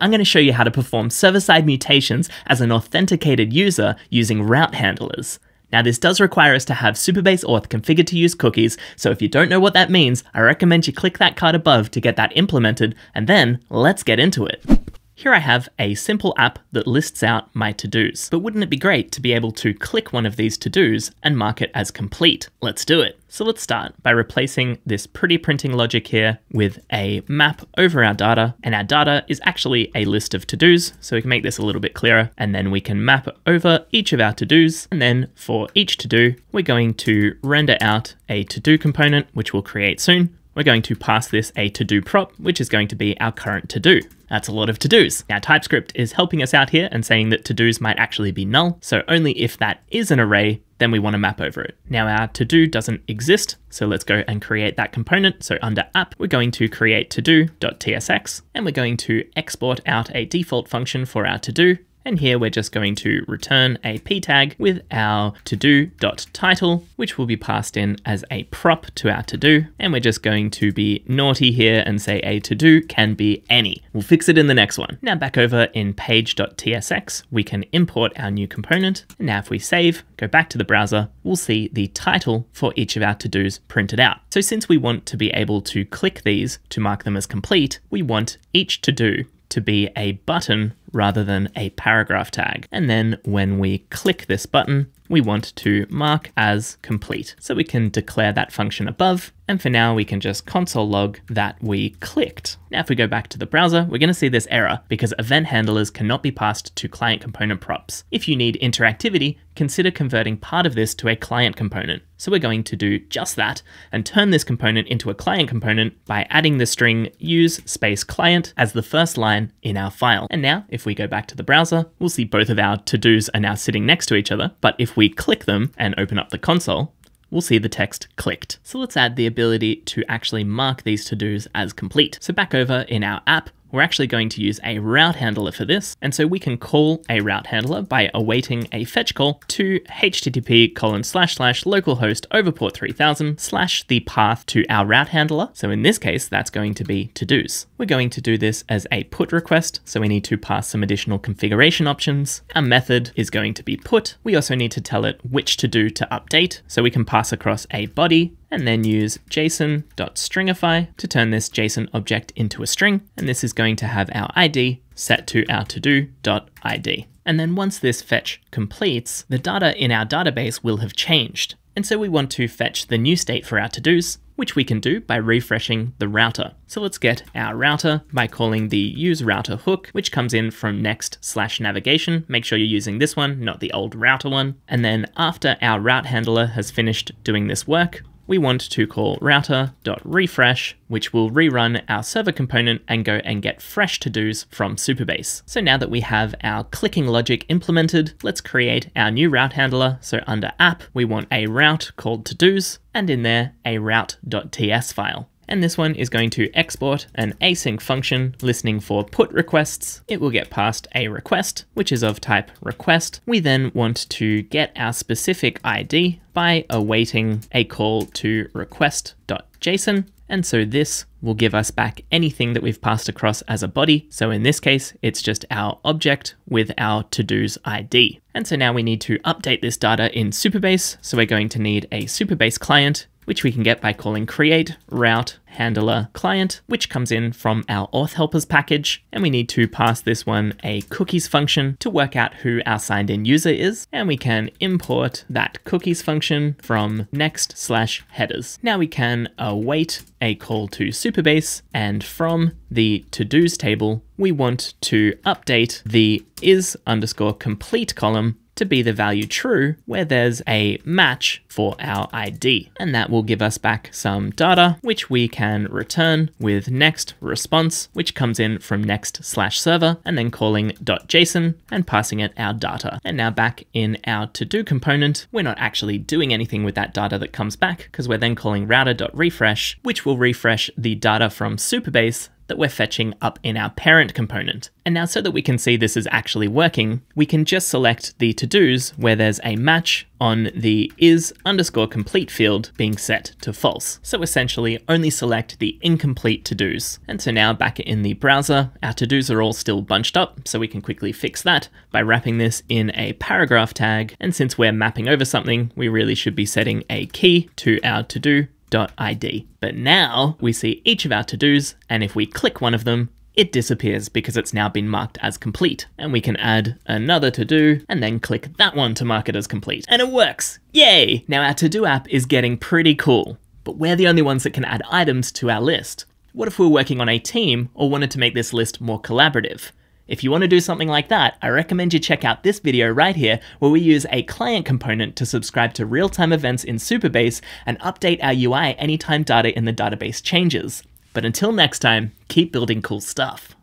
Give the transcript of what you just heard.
I'm going to show you how to perform server-side mutations as an authenticated user using route handlers. Now this does require us to have Supabase auth configured to use cookies, so if you don't know what that means, I recommend you click that card above to get that implemented, and then let's get into it. Here I have a simple app that lists out my to-dos, but wouldn't it be great to be able to click one of these to-dos and mark it as complete? Let's do it. So let's start by replacing this pretty printing logic here with a map over our data, and our data is actually a list of to-dos, so we can make this a little bit clearer, and then we can map over each of our to-dos, and then for each to-do, we're going to render out a to-do component, which we'll create soon. We're going to pass this a to-do prop, which is going to be our current to-do. That's a lot of to-dos. Now TypeScript is helping us out here and saying that to-dos might actually be null, so only if that is an array, then we want to map over it. Now our to-do doesn't exist, so let's go and create that component. So under app, we're going to create to-do.tsx, and we're going to export out a default function for our to-do. And here we're just going to return a p tag with our to-do.title, which will be passed in as a prop to our to-do. And we're just going to be naughty here and say a to-do can be any. We'll fix it in the next one. Now back over in page.tsx, we can import our new component. And now if we save, go back to the browser, we'll see the title for each of our to-dos printed out. So since we want to be able to click these to mark them as complete, we want each to-do to be a button rather than a paragraph tag. And then when we click this button, we want to mark as complete. So we can declare that function above. And for now, we can just console log that we clicked. Now, if we go back to the browser, we're going to see this error because event handlers cannot be passed to client component props. If you need interactivity, consider converting part of this to a client component. So we're going to do just that and turn this component into a client component by adding the string use space client as the first line in our file. And now if we go back to the browser, we'll see both of our to-dos are now sitting next to each other. But if we click them and open up the console, we'll see the text clicked. So let's add the ability to actually mark these to-dos as complete. So back over in our app, we're actually going to use a route handler for this. And so we can call a route handler by awaiting a fetch call to http://localhost over port 3000 / the path to our route handler. So in this case, that's going to be to-dos. We're going to do this as a put request. So we need to pass some additional configuration options. Our method is going to be put. We also need to tell it which to-do to update. So we can pass across a body and then use json.stringify to turn this JSON object into a string. And this is going to have our ID set to our to-do.id. And then once this fetch completes, the data in our database will have changed. And so we want to fetch the new state for our to-dos, which we can do by refreshing the router. So let's get our router by calling the useRouter hook, which comes in from next/navigation. Make sure you're using this one, not the old router one. And then after our route handler has finished doing this work, we want to call router.refresh, which will rerun our server component and go and get fresh to-dos from Supabase. So now that we have our clicking logic implemented, let's create our new route handler. So under app, we want a route called to-dos, and in there, a route.ts file. And this one is going to export an async function listening for put requests. It will get passed a request, which is of type request. We then want to get our specific ID by awaiting a call to request.json. And so this will give us back anything that we've passed across as a body. So in this case, it's just our object with our to-dos ID. And so now we need to update this data in Supabase. So we're going to need a Supabase client, which we can get by calling create route handler client, which comes in from our auth helpers package. And we need to pass this one a cookies function to work out who our signed in user is. And we can import that cookies function from next/headers. Now we can await a call to Supabase, and from the to-dos table, we want to update the is_complete column to be the value true where there's a match for our ID. And that will give us back some data, which we can return with next response, which comes in from next/server, and then calling .json and passing it our data. And now back in our to-do component, we're not actually doing anything with that data that comes back because we're then calling router.refresh, which will refresh the data from Supabase that we're fetching up in our parent component. And now so that we can see this is actually working, we can just select the to-dos where there's a match on the is_complete field being set to false. So essentially only select the incomplete to-dos. And so now back in the browser, our to-dos are all still bunched up, so we can quickly fix that by wrapping this in a paragraph tag. And since we're mapping over something, we really should be setting a key to our to-do.id. But now we see each of our to-dos, and if we click one of them, it disappears because it's now been marked as complete. And we can add another to-do and then click that one to mark it as complete. And it works! Yay! Now our to-do app is getting pretty cool, but we're the only ones that can add items to our list. What if we're working on a team or wanted to make this list more collaborative? If you want to do something like that, I recommend you check out this video right here where we use a client component to subscribe to real-time events in Supabase and update our UI anytime data in the database changes. But until next time, keep building cool stuff.